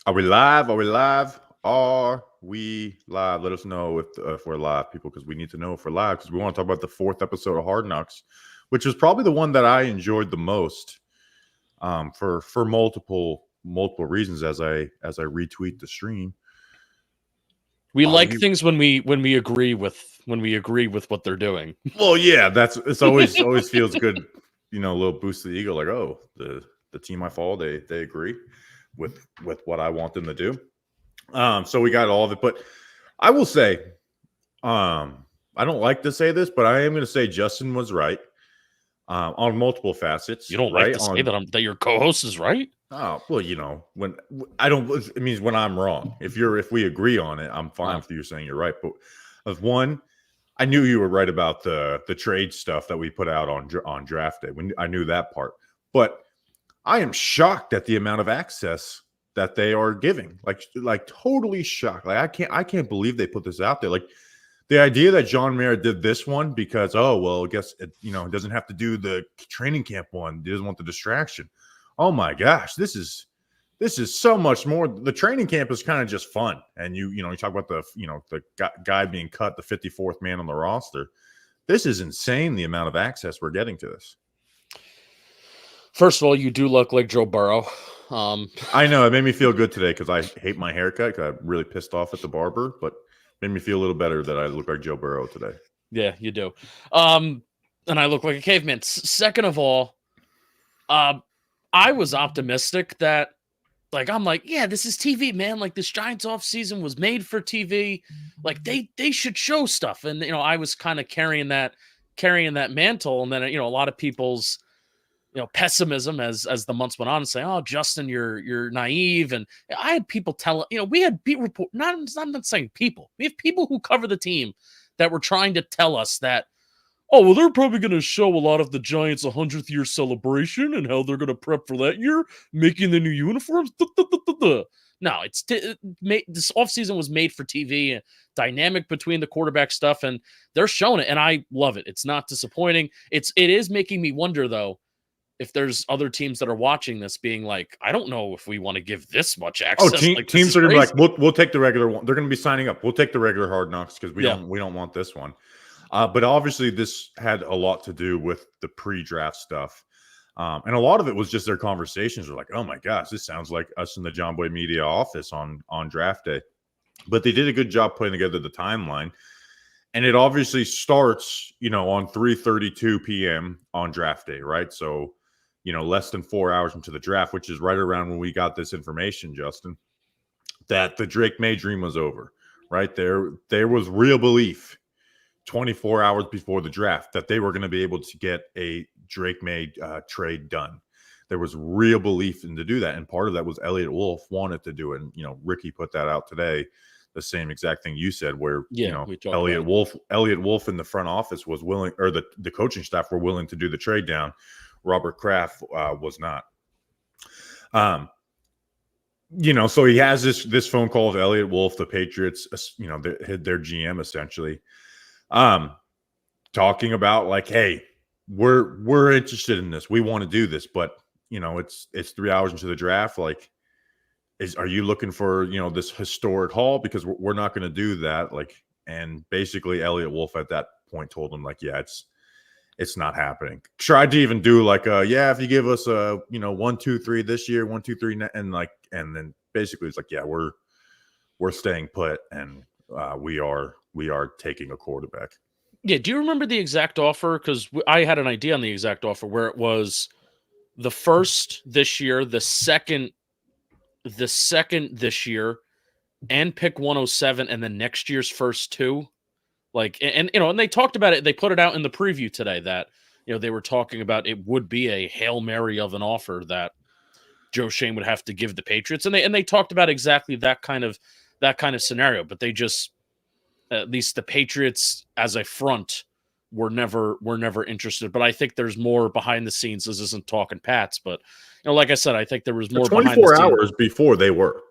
Are we live? Are we live? Are we live? Let us know if we're live, people, because we need to know if we're live because we want to talk about the 4th episode of Hard Knocks, which was probably the one that I enjoyed the most, for multiple reasons. As I retweet the stream, we like things when we agree with what they're doing. Well, yeah, it's always feels good, a little boost to the ego, like, oh, the team I follow, they agree with what I want them to do. So we got all of it, but I will say, I don't like to say this, but I am going to say Justin was right on multiple facets. You don't right? like to say that your co-host is right? Oh, well, when I don't, it means when I'm wrong. If we agree on it, I'm fine with you saying you're right. But of one, I knew you were right about the trade stuff that we put out on draft day. I knew that part, but I am shocked at the amount of access that they are giving. Like totally shocked. Like I can't believe they put this out there. Like the idea that John Mayer did this one because, oh well, I guess it doesn't have to do the training camp one. He doesn't want the distraction. Oh my gosh, this is so much more. The training camp is kind of just fun, and you talk about the guy being cut, the 54th man on the roster. This is insane, the amount of access we're getting to this. First of all, you do look like Joe Burrow. I know it made me feel good today because I hate my haircut because I'm really pissed off at the barber, but it made me feel a little better that I look like Joe Burrow today. Yeah, you do. And I look like a caveman. Second of all, I was optimistic that, I'm like, yeah, this is TV, man. Like, this Giants offseason was made for TV. Like, they should show stuff. And, I was kind of carrying that mantle. And then, a lot of people's, pessimism as the months went on and say, oh, Justin, you're naive. And I had people tell, we had beat report, I'm not saying people. We have people who cover the team that were trying to tell us that, oh, well, they're probably going to show a lot of the Giants' 100th year celebration and how they're going to prep for that year, making the new uniforms. No, this offseason was made for TV, dynamic between the quarterback stuff, and they're showing it, and I love it. It's not disappointing. It is making me wonder, though, if there's other teams that are watching this being like, I don't know if we want to give this much access. Teams are going to be like, we'll take the regular one. They're going to be signing up. We'll take the regular Hard Knocks because we don't want this one. But obviously this had a lot to do with the pre-draft stuff. And a lot of it was just their conversations were like, oh my gosh, this sounds like us in the John Boy Media office on draft day. But they did a good job putting together the timeline. And it obviously starts, on 3:32 p.m. on draft day, right? So, less than 4 hours into the draft, which is right around when we got this information, Justin, that the Drake May dream was over, right? There was real belief 24 hours before the draft that they were going to be able to get a Drake May trade done. There was real belief in to do that. And part of that was Elliott Wolf wanted to do it. And, Ricky put that out today, the same exact thing you said, where, Elliott Wolf in the front office was willing, or the coaching staff were willing to do the trade down. Robert Kraft was not. So he has this phone call with Elliott Wolf, the Patriots, their GM essentially, talking about like, hey, we're interested in this. We want to do this, but it's 3 hours into the draft. Like, are you looking for this historic haul? Because we're not going to do that. Like, and basically Elliott Wolf at that point told him like, yeah, it's not happening. Tried to even do like if you give us 1, 2, 3 this year, 1, 2, 3, and then basically it's like, yeah, we're staying put, and we are taking a quarterback. Yeah, do you remember the exact offer? Because I had an idea on the exact offer where it was the first this year, the second this year, and pick 107, and then next year's first 2. Like, and they talked about it. They put it out in the preview today that they were talking about it would be a Hail Mary of an offer that Joe Schoen would have to give the Patriots, and they talked about exactly that kind of scenario. But they just, at least the Patriots as a front, were never interested. But I think there's more behind the scenes. This isn't talking Pats, but like I said, I think there was more 24 hours before they were.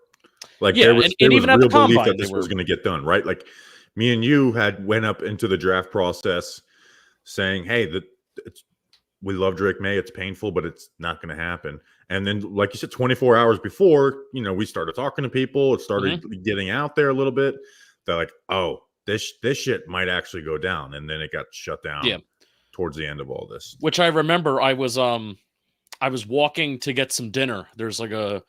Like, yeah, there was even at the real belief combine, that this was going to get done, right? Like, me and you went up into the draft process saying, hey, we love Drake May. It's painful, but it's not going to happen. And then, like you said, 24 hours before, we started talking to people. It started getting out there a little bit. They're like, oh, this shit might actually go down. And then it got shut down towards the end of all this. Which I remember I was walking to get some dinner. There's like a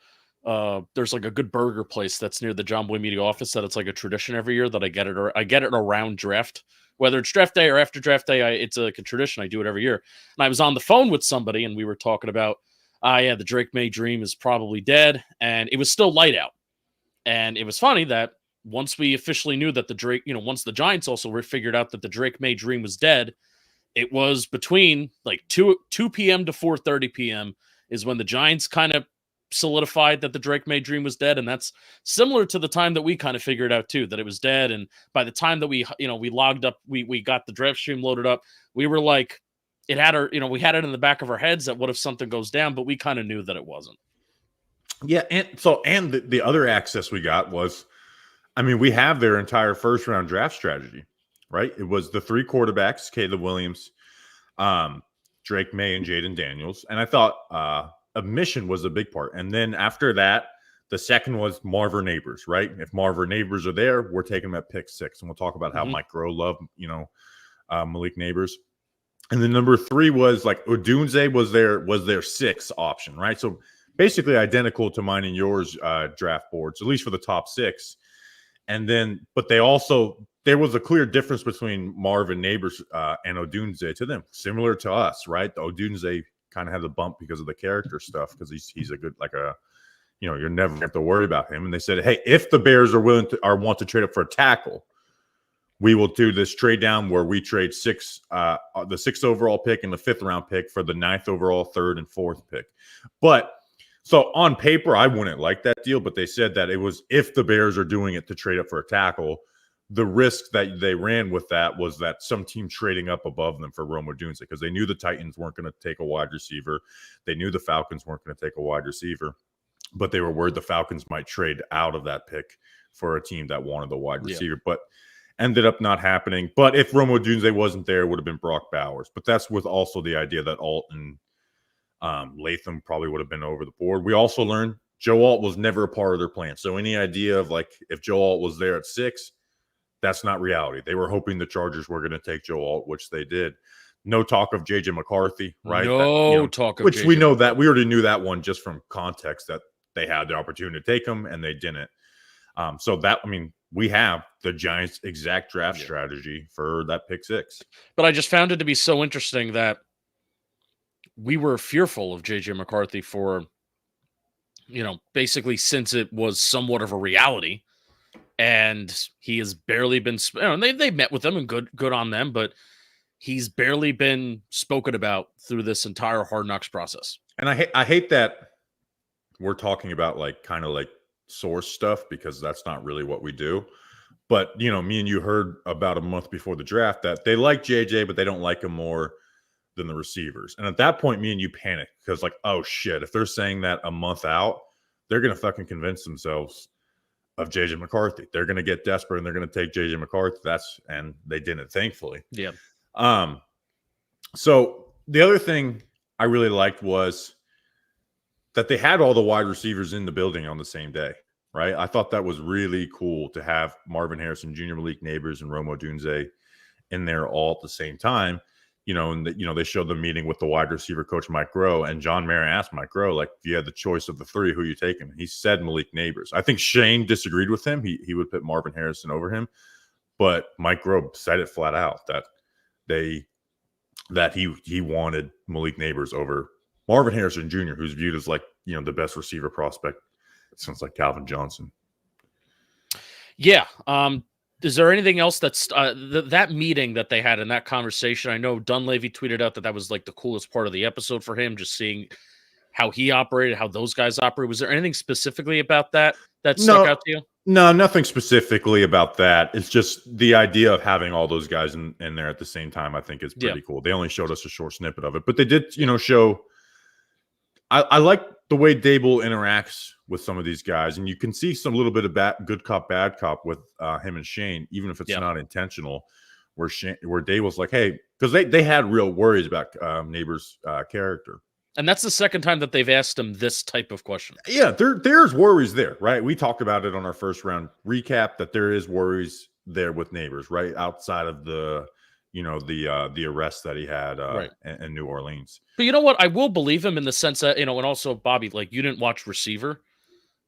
good burger place that's near the John Boy Media office that it's like a tradition every year that I get it around draft. Whether it's draft day or after draft day, it's like a tradition. I do it every year. And I was on the phone with somebody and we were talking about, the Drake May dream is probably dead. And it was still light out. And it was funny that once we officially knew that once the Giants also figured out that the Drake May dream was dead, it was between like 2 p.m. to 4:30 p.m. is when the Giants kind of solidified that the Drake May dream was dead. And that's similar to the time that we kind of figured out too, that it was dead. And by the time that we logged up, we got the draft stream loaded up, we were like, we had it in the back of our heads that what if something goes down, but we kind of knew that it wasn't. Yeah. And the other access we got was, we have their entire first round draft strategy, right? It was the 3 quarterbacks, Caleb Williams, Drake May, and Jaden Daniels. And I thought, admission was a big part. And then after that, the second was Marvin Neighbors, right? If Marvin Neighbors are there, we're taking them at pick 6. And we'll talk about how Mike Groh loved, Malik Neighbors. And then number 3 was like Odunze was their 6th option, right? So basically identical to mine and yours draft boards, at least for the top 6. And then, but there was a clear difference between Marvin Neighbors and Odunze to them, similar to us, right? The Odunze kind of had the bump because of the character stuff, because he's a good, you're never have to worry about him. And they said, hey, if the Bears are want to trade up for a tackle, we will do this trade down where we trade the 6th overall pick and the 5th round pick for the 9th overall, 3rd and 4th pick. But so on paper, I wouldn't like that deal, but they said that it was if the Bears are doing it to trade up for a tackle. The risk that they ran with that was that some team trading up above them for Rome Odunze, because they knew the Titans weren't going to take a wide receiver. They knew the Falcons weren't going to take a wide receiver, but they were worried the Falcons might trade out of that pick for a team that wanted the wide receiver, but ended up not happening. But if Rome Odunze wasn't there, it would have been Brock Bowers. But that's with also the idea that Alt and Latham probably would have been over the board. We also learned Joe Alt was never a part of their plan. So any idea of like if Joe Alt was there at 6, that's not reality. They were hoping the Chargers were going to take Joe Alt, which they did. No talk of J.J. McCarthy, right? No talk of which J.J. we know that. We already knew that one just from context that they had the opportunity to take him and they didn't. We have the Giants' exact draft strategy for that pick 6. But I just found it to be so interesting that we were fearful of J.J. McCarthy for, basically since it was somewhat of a reality. And he has barely been. They met with them and good on them, but he's barely been spoken about through this entire Hard Knocks process. And I hate that we're talking about kind of source stuff, because that's not really what we do. But me and you heard about a month before the draft that they like JJ, but they don't like him more than the receivers. And at that point, me and you panicked because oh shit, if they're saying that a month out, they're gonna fucking convince themselves of JJ McCarthy. They're going to get desperate and they're going to take JJ McCarthy. And they didn't, thankfully. Yeah. So the other thing I really liked was that they had all the wide receivers in the building on the same day, right? I thought that was really cool to have Marvin Harrison Jr., Malik Neighbors, and Rome Odunze in there all at the same time. They showed the meeting with the wide receiver coach, Mike Groh, and John Mara asked Mike Groh, if you had the choice of the 3, who are you taking? He said Malik Neighbors. I think Shane disagreed with him. He would put Marvin Harrison over him, but Mike Groh said it flat out that he wanted Malik Neighbors over Marvin Harrison Jr., who's viewed as the best receiver prospect since Calvin Johnson. Yeah. Is there anything else that's that meeting that they had in that conversation? I know Dunleavy tweeted out that was the coolest part of the episode for him, just seeing how he operated, how those guys operate. Was there anything specifically about that stuck out to you? No, nothing specifically about that. It's just the idea of having all those guys in there at the same time, I think is pretty cool. They only showed us a short snippet of it, but they did, show. I like the way Dable interacts with some of these guys, and you can see some little bit of good cop, bad cop with him and Shane, even if it's not intentional. Where Dable's like, hey, because they had real worries about Neighbors' character, And that's the second time that they've asked him this type of question. Yeah, there's worries there, right? We talked about it on our first round recap that there is worries there with Neighbors, right? Outside of the, the arrest that he had Right. in New Orleans. But you know what? I will believe him in the sense that, and also Bobby, like you didn't watch Receiver,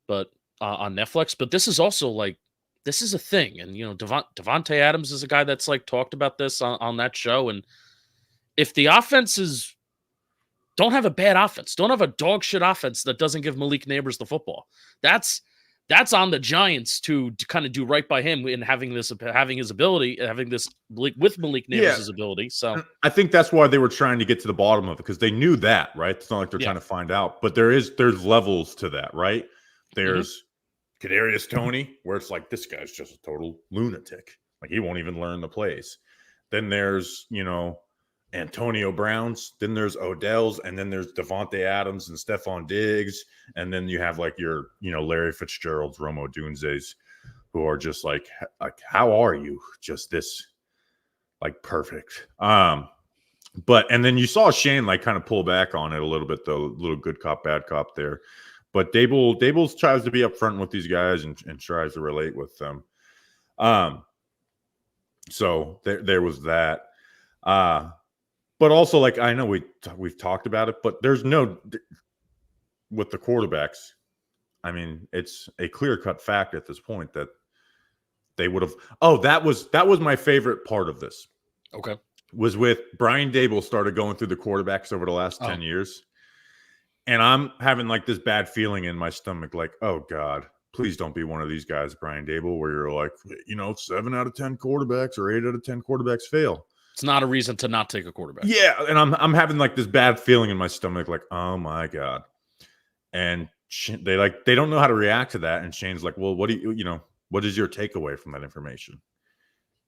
but on Netflix, but this is also like, this is a thing. And, Devontae Adams is a guy that's like talked about this on that show. And if the offenses don't have a bad offense, don't have a dog shit offense that doesn't give Malik Neighbors the football, that's on the Giants to kind of do right by him in having his ability, having this with Malik Neighbors' ability. So I think that's why they were trying to get to the bottom of it, because they knew that, right? It's not like they're trying to find out, but there's levels to that, right? There's Kadarius Toney, where it's like, this guy's just a total lunatic. Like, he won't even learn the plays. Then there's, Antonio Brown's, then there's Odell's, and then there's Devontae Adams and Stephon Diggs. And then you have like your, Larry Fitzgerald's, Romo Dunze's, who are just like, how are you? Just this, like, perfect. But, and then you saw Shane like kind of pull back on it a little bit, though, a little good cop, bad cop there. But Dable tries to be upfront with these guys and tries to relate with them. So there was that. But also, like, I know we've talked about it, but there's no, with the quarterbacks, I mean, it's a clear-cut fact at this point that they would have. Oh, that was my favorite part of this. Okay. Was with Brian Dable started going through the quarterbacks over the last 10 years. And I'm having like this bad feeling in my stomach, like, oh God, please don't be one of these guys, Brian Dable, where you're like, 7 out of 10 quarterbacks or 8 out of 10 quarterbacks fail. It's not a reason to not take a quarterback. Yeah, and I'm having like this bad feeling in my stomach, like, oh my God. And they don't know how to react to that. And Shane's like, well, what is your takeaway from that information?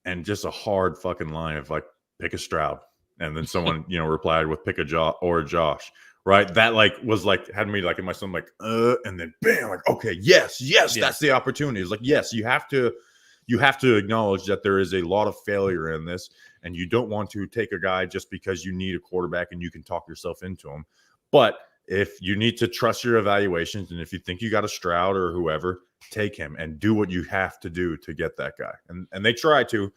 And just a hard fucking line of like, pick a Stroud. And then someone, replied with pick a Josh. Right. That like was like had me like in my stomach, like, and then bam, like, okay, yes, that's the opportunity. It's like, yes, you have to acknowledge that there is a lot of failure in this, and you don't want to take a guy just because you need a quarterback and you can talk yourself into him. But if you need to trust your evaluations, and if you think you got a Stroud or whoever, take him and do what you have to do to get that guy. And they try to.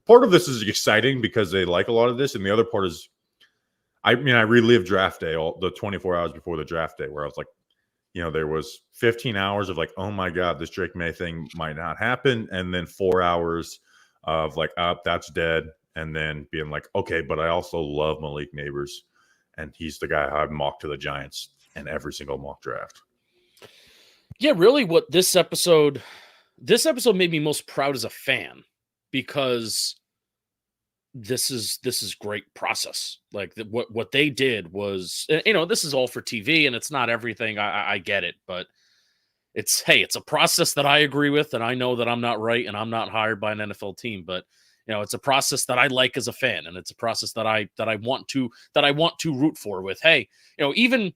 Part of this is exciting because they like a lot of this, and the other part is, I relived draft day, all the 24 hours before the draft day, where I was like, there was 15 hours of like, oh my God, this Drake May thing might not happen. And then 4 hours of like, that's dead. And then being like, okay, but I also love Malik Neighbors. And he's the guy I've mocked to the Giants in every single mock draft. Yeah, really what this episode made me most proud as a fan, because this is great process. Like what they did was, this is all for TV and it's not everything. I get it, but it's a process that I agree with, and I know that I'm not right and I'm not hired by an NFL team, but it's a process that I like as a fan, and it's a process that I want to root for. With even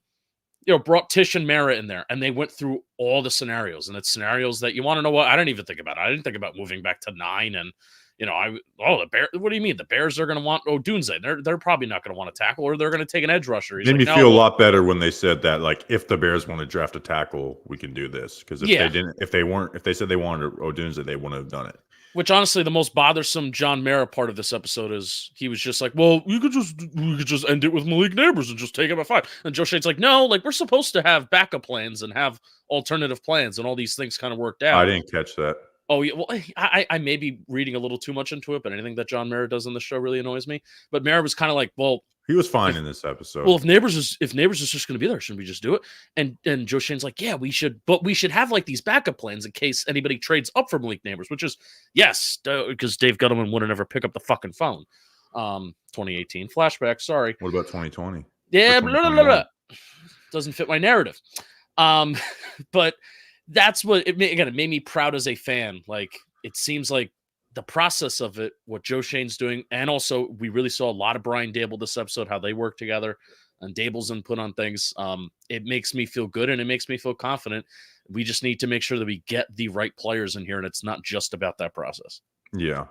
brought Tish and Mara in there, and they went through all the scenarios, and it's scenarios that you want to know what I didn't even think about. I didn't think about moving back to 9 and. The Bears. What do you mean? The Bears are going to want Odunze. They're probably not going to want to tackle, or they're going to take an edge rusher. Made me feel a lot better when they said that. Like, if the Bears want to draft a tackle, we can do this. Because if they didn't, if they said they wanted Odunze, they wouldn't have done it. Which honestly, the most bothersome John Mara part of this episode is he was just like, well, we could just end it with Malik Neighbors and just take him at 5. And Joe Shane's like, no, like we're supposed to have backup plans and have alternative plans, and all these things kind of worked out. I didn't catch that. Oh, yeah. Well, I may be reading a little too much into it, but anything that John Mara does on the show really annoys me. But Mara was kind of like, well, he was fine in this episode. Well, if Neighbors is just going to be there, shouldn't we just do it? And Joe Shane's like, yeah, we should, but we should have like these backup plans in case anybody trades up for Malik Neighbors, which is yes, because Dave Gettleman wouldn't ever pick up the fucking phone. 2018 flashback. Sorry. What about 2020? Yeah, blah, blah, blah. Doesn't fit my narrative. But that's what it made me proud as a fan. Like, it seems like the process of it, what Joe Shane's doing, and also we really saw a lot of Brian Dable this episode, how they work together and Dable's input on things. It makes me feel good and it makes me feel confident. We just need to make sure that we get the right players in here, and it's not just about that process. Yeah.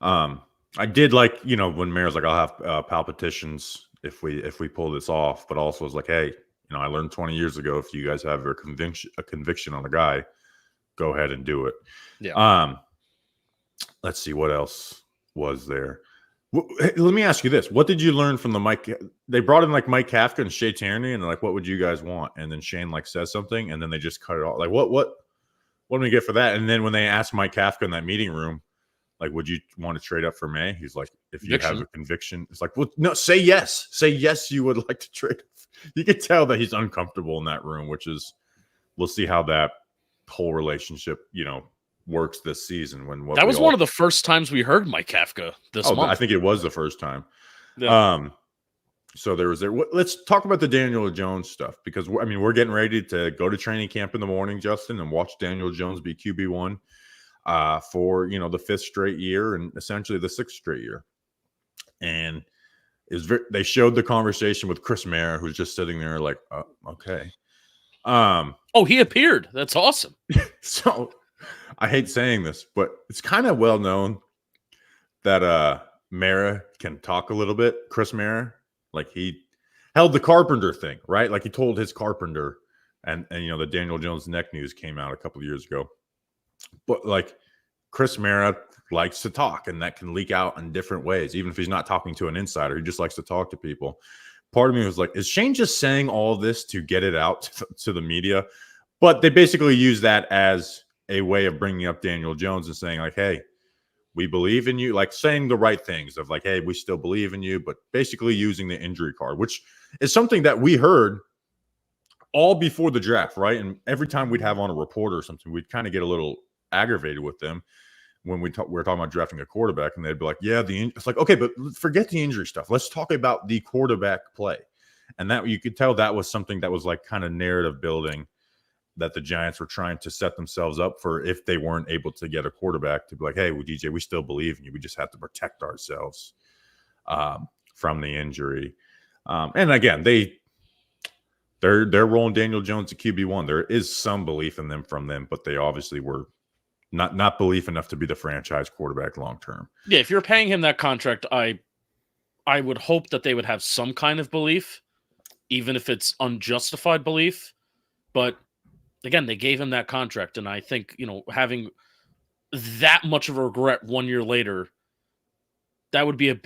I did like, when Mayor's like, I'll have palpitations if we pull this off. But also, it's like, hey, I learned 20 years ago, if you guys have a conviction on a guy, go ahead and do it. Yeah. Let's see what else was there. Let me ask you this: what did you learn from the Mike? They brought in like Mike Kafka and Shea Tierney, and they're like, "What would you guys want?" And then Shane like says something, and then they just cut it off. Like, what do we get for that? And then when they asked Mike Kafka in that meeting room, like, would you want to trade up for May? He's like, if you have a conviction, it's like, well, no, say yes. Say yes, you would like to trade. You could tell that he's uncomfortable in that room, which is, we'll see how that whole relationship, works this season. That was one of the first times we heard Mike Kafka this month. I think it was the first time. Yeah. So there was there. Let's talk about the Daniel Jones stuff, because we're getting ready to go to training camp in the morning, Justin, and watch Daniel Jones be QB1 for the 5th straight year and essentially the 6th straight year. And they showed the conversation with Chris Mara, who's just sitting there like, okay. He appeared. That's awesome. So I hate saying this, but it's kind of well known that Mara can talk a little bit. Chris Mara, like, he held the carpenter thing, right? Like, he told his carpenter, and the Daniel Jones neck news came out a couple of years ago. But like, Chris Mara likes to talk, and that can leak out in different ways. Even if he's not talking to an insider, he just likes to talk to people. Part of me was like, is Shane just saying all this to get it out to the media? But they basically use that as a way of bringing up Daniel Jones and saying, like, hey, we believe in you, like saying the right things of like, hey, we still believe in you, but basically using the injury card, which is something that we heard all before the draft, right? And every time we'd have on a reporter or something, we'd kind of get a little aggravated with them when we were talking about drafting a quarterback, and they'd be like, yeah, it's like, okay, but forget the injury stuff. Let's talk about the quarterback play. And that, you could tell that was something that was like kind of narrative building that the Giants were trying to set themselves up for if they weren't able to get a quarterback, to be like, hey, well, DJ, we still believe in you. We just have to protect ourselves from the injury. And again, they're rolling Daniel Jones to QB1. There is some belief in them from them, but they obviously were not belief enough to be the franchise quarterback long term. Yeah, if you're paying him that contract, I would hope that they would have some kind of belief, even if it's unjustified belief. But again, they gave him that contract, and I think, having that much of a regret 1 year later, that would be a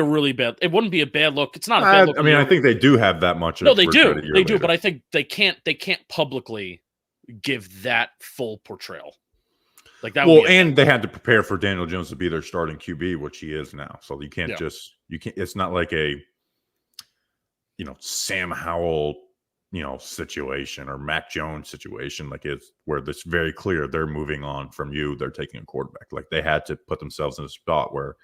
really bad. It wouldn't be a bad look. It's not a bad look. I think they do have that much. No, they do. They do, but I think they can't publicly give that full portrayal. Like that. Well, and they had to prepare for Daniel Jones to be their starting QB, which he is now. So you can't it's not like a, Sam Howell, situation, or Mac Jones situation. Like, it's where it's very clear they're moving on from you. They're taking a quarterback. Like, they had to put themselves in a spot where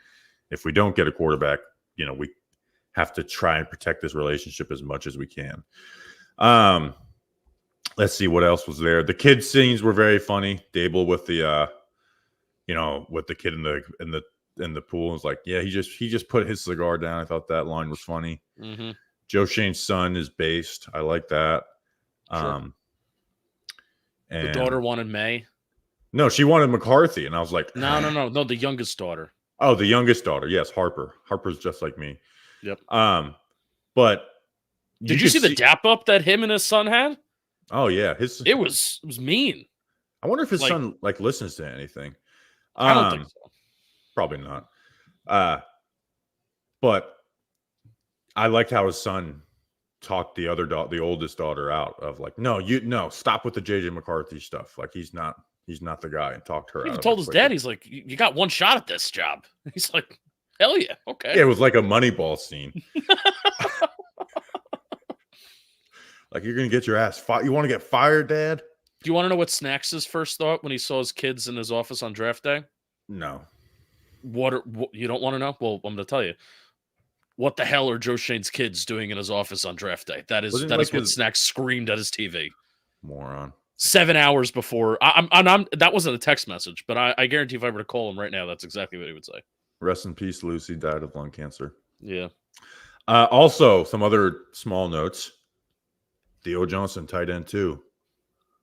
if we don't get a quarterback, we have to try and protect this relationship as much as we can. Let's see what else was there. The kid scenes were very funny. Dable with the, with the kid in the pool, was like, yeah, he just put his cigar down. I thought that line was funny. Mm-hmm. Joe Shane's son is based. I like that. Sure. And the daughter wanted May. No, she wanted McCarthy, and I was like, no, the youngest daughter. Oh, the youngest daughter. Yes, Harper. Harper's just like me. Yep. But did you see the dap up that him and his son had? Oh yeah, it was mean. I wonder if his son listens to anything. I don't think so. Probably not. But I liked how his son talked the oldest daughter out of like, no, stop with the JJ McCarthy stuff. Like, he's not the guy, and talked her out. He told his dad, he's like, you got one shot at this job. He's like, hell yeah, okay. Yeah, it was like a Moneyball scene. Like, you're gonna get your ass fired. You want to get fired, Dad? Do you want to know what Snacks' first thought when he saw his kids in his office on draft day? No. What you don't want to know? Well, I'm going to tell you. What the hell are Joe Shane's kids doing in his office on draft day? That is what Snacks screamed at his TV. Moron. 7 hours before. That wasn't a text message, but I guarantee if I were to call him right now, that's exactly what he would say. Rest in peace, Lucy. Died of lung cancer. Yeah. Also, some other small notes. Theo Johnson, tight end too.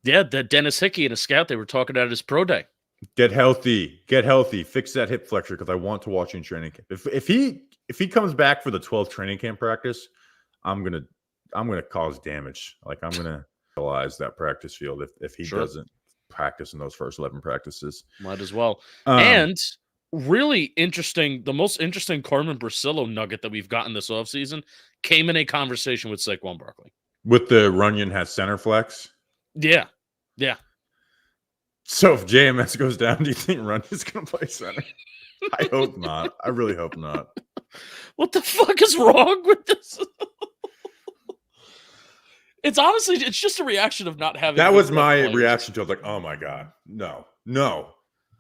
Yeah, that Dennis Hickey and a scout, they were talking at his pro day. Get healthy, fix that hip flexor, because I want to watch you in training camp. if he comes back for the 12th training camp practice, I'm gonna cause damage. Like I'm gonna realize that practice field if he doesn't practice in those first 11 practices. Might as well. And really interesting, the most interesting Carmen Brasillo nugget that we've gotten this offseason came in a conversation with Saquon Barkley. With the Runyon has center flex? Yeah. Yeah. So if JMS goes down, do you think Runyon's going to play center? I hope not. I really hope not. What the fuck is wrong with this? It's honestly, it's just a reaction of not having. That was my reaction to it. I was like, oh my God. No.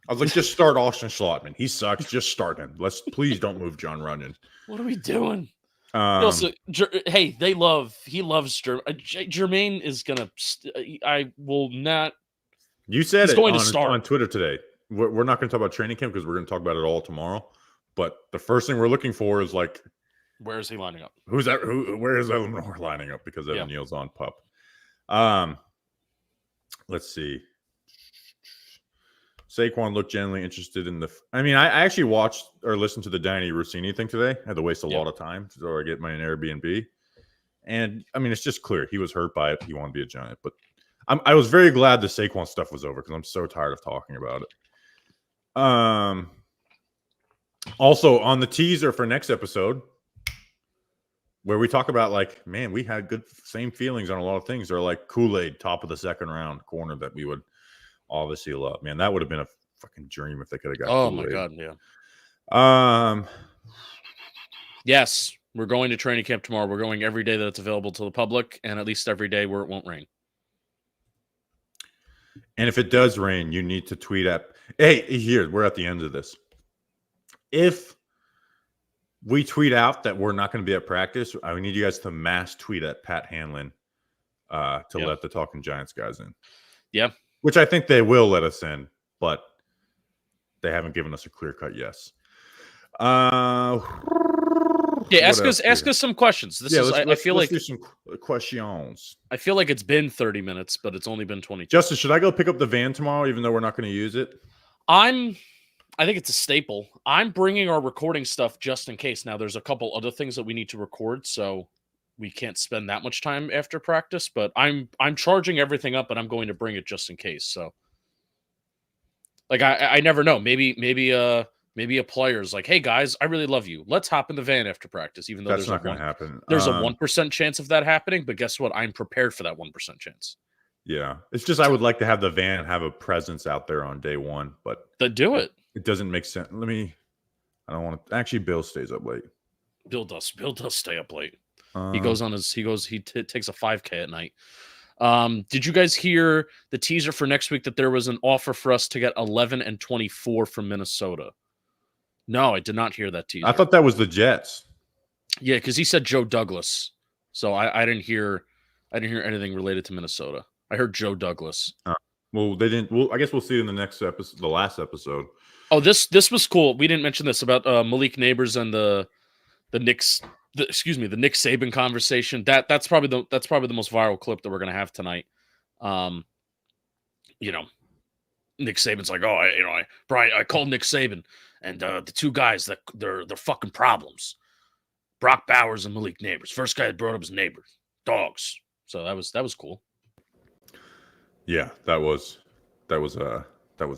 I was like, just start Austin Schlottman. He sucks. Just start him. Please don't move John Runyon. What are we doing? Also, hey, he loves Jermaine is gonna. I will not. You said it on Twitter today. We're not going to talk about training camp because we're going to talk about it all tomorrow. But the first thing we're looking for is like, where is he lining up? Who's that? Where is Evan Moore lining up? Because Evan Neal's on pup. Let's see. Saquon looked genuinely interested in I actually watched or listened to the Danny Rossini thing today. I had to waste a lot of time so I get my Airbnb. And it's just clear he was hurt by it. He wanted to be a Giant. But I was very glad the Saquon stuff was over because I'm so tired of talking about it. Also on the teaser for next episode, where we talk about like, man, we had same feelings on a lot of things. They're like Kool-Aid, top of the second round corner that we would obviously love. Man, that would have been a fucking dream if they could have got Kool-Aid. My God, yeah. Yes, we're going to training camp tomorrow. We're going every day that it's available to the public, and at least every day where it won't rain. And if it does rain, you need to tweet at. Hey, here we're at the end of this. If we tweet out that we're not going to be at practice, I need you guys to mass tweet at Pat Hanlon to let the Talking Giants guys in. Yeah. Which I think they will let us in, but they haven't given us a clear-cut yes. Ask us some questions. I feel like do some questions. I feel like it's been 30 minutes, but it's only been 20. Justin, should I go pick up the van tomorrow, even though we're not going to use it? I think it's a staple. I'm bringing our recording stuff just in case. Now, there's a couple other things that we need to record, so we can't spend that much time after practice. But I'm charging everything up, and I'm going to bring it just in case. So, like, I never know. Maybe a player's like, hey guys, I really love you. Let's hop in the van after practice, even though that's not going to happen. There's a 1% chance of that happening, but guess what? I'm prepared for that 1% chance. Yeah. It's just I would like to have the van have a presence out there on day one, but do it. It doesn't make sense. I don't want to. Actually, Bill stays up late. Bill does stay up late. He takes a 5K at night. Did you guys hear the teaser for next week that there was an offer for us to get 11 and 24 from Minnesota? No, I did not hear that teaser. I thought that was the Jets. Yeah, because he said Joe Douglas. So I didn't hear anything related to Minnesota. I heard Joe Douglas. Well, they didn't. Well, I guess we'll see in the next episode, the last episode. Oh, this was cool. We didn't mention this about Malik Neighbors and the Nick Saban conversation. That's probably the most viral clip that we're gonna have tonight. Nick Saban's like, Brian, I called Nick Saban, and the two guys that they're fucking problems. Brock Bowers and Malik Neighbors. First guy that brought up his neighbor, dogs. So that was cool. Yeah, that was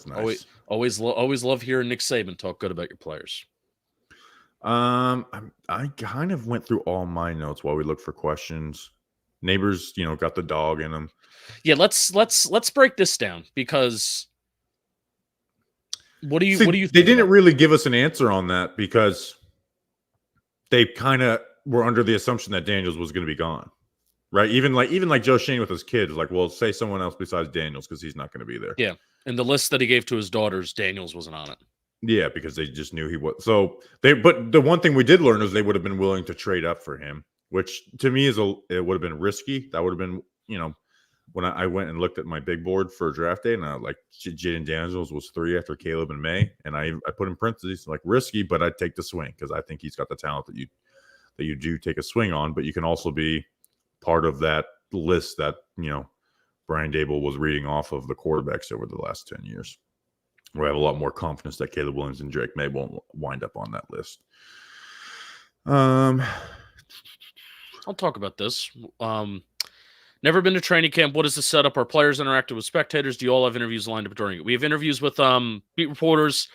nice. Always love hearing Nick Saban talk good about your players. I kind of went through all my notes while we looked for questions. Neighbors, got the dog in them. Yeah, let's break this down because what do you think? They didn't really give us an answer on that because they kind of were under the assumption that Daniels was going to be gone. Right, even like Joe Shane with his kids, like, well, say someone else besides Daniels because he's not going to be there. Yeah, and the list that he gave to his daughters, Daniels wasn't on it. Yeah, because they just knew he was. So but the one thing we did learn is they would have been willing to trade up for him, which to me it would have been risky. That would have been, when I went and looked at my big board for draft day, and I like Jaden Daniels was 3 after Caleb and May, and I put in parentheses like risky, but I'd take the swing because I think he's got the talent that you do take a swing on, but you can also be part of that list that, Brian Dable was reading off of the quarterbacks over the last 10 years. Where I have a lot more confidence that Caleb Williams and Drake May won't wind up on that list. Um, I'll talk about this. Never been to training camp. What is the setup? Are players interactive with spectators? Do you all have interviews lined up during it? We have interviews with beat reporters.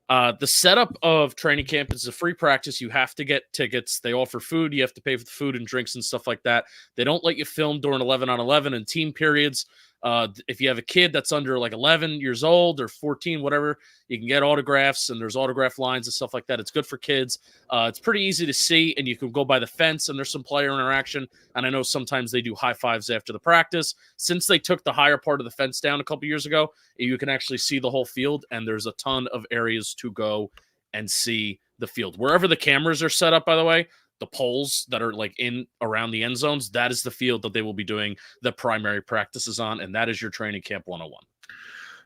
The setup of training camp is a free practice. You have to get tickets. They offer food. You have to pay for the food and drinks and stuff like that. They don't let you film during 11-on-11 and team periods. If you have a kid that's under like 11 years old or 14, whatever, you can get autographs, and there's autograph lines and stuff like that. It's good for kids. It's pretty easy to see, and you can go by the fence, and there's some player interaction. And I know sometimes they do high fives after the practice. Since they took the higher part of the fence down a couple years ago, you can actually see the whole field, and there's a ton of areas to go and see the field. Wherever the cameras are set up, by the way, the poles that are like in around the end zones, that is the field that they will be doing the primary practices on, and that is your training camp 101.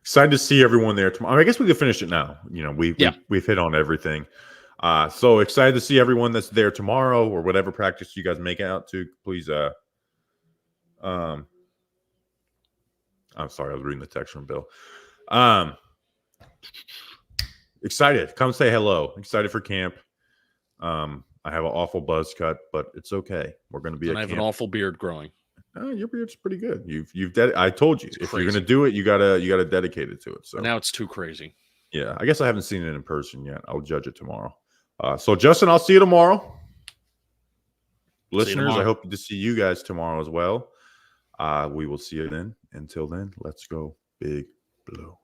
Excited to see everyone there tomorrow. I guess we could finish it now. You know, we've hit on everything. So excited to see everyone that's there tomorrow or whatever practice you guys make it out to. Please, I'm sorry, I was reading the text from Bill. Excited. Come say hello. Excited for camp. I have an awful buzz cut, but it's okay. We're going to be. And I have an awful beard growing. Your beard's pretty good. I told you, if you're going to do it, you gotta dedicate it to it. So now it's too crazy. Yeah, I guess I haven't seen it in person yet. I'll judge it tomorrow. So Justin, I'll see you tomorrow. Listeners, I hope to see you guys tomorrow as well. We will see you then. Until then, let's go Big Blue.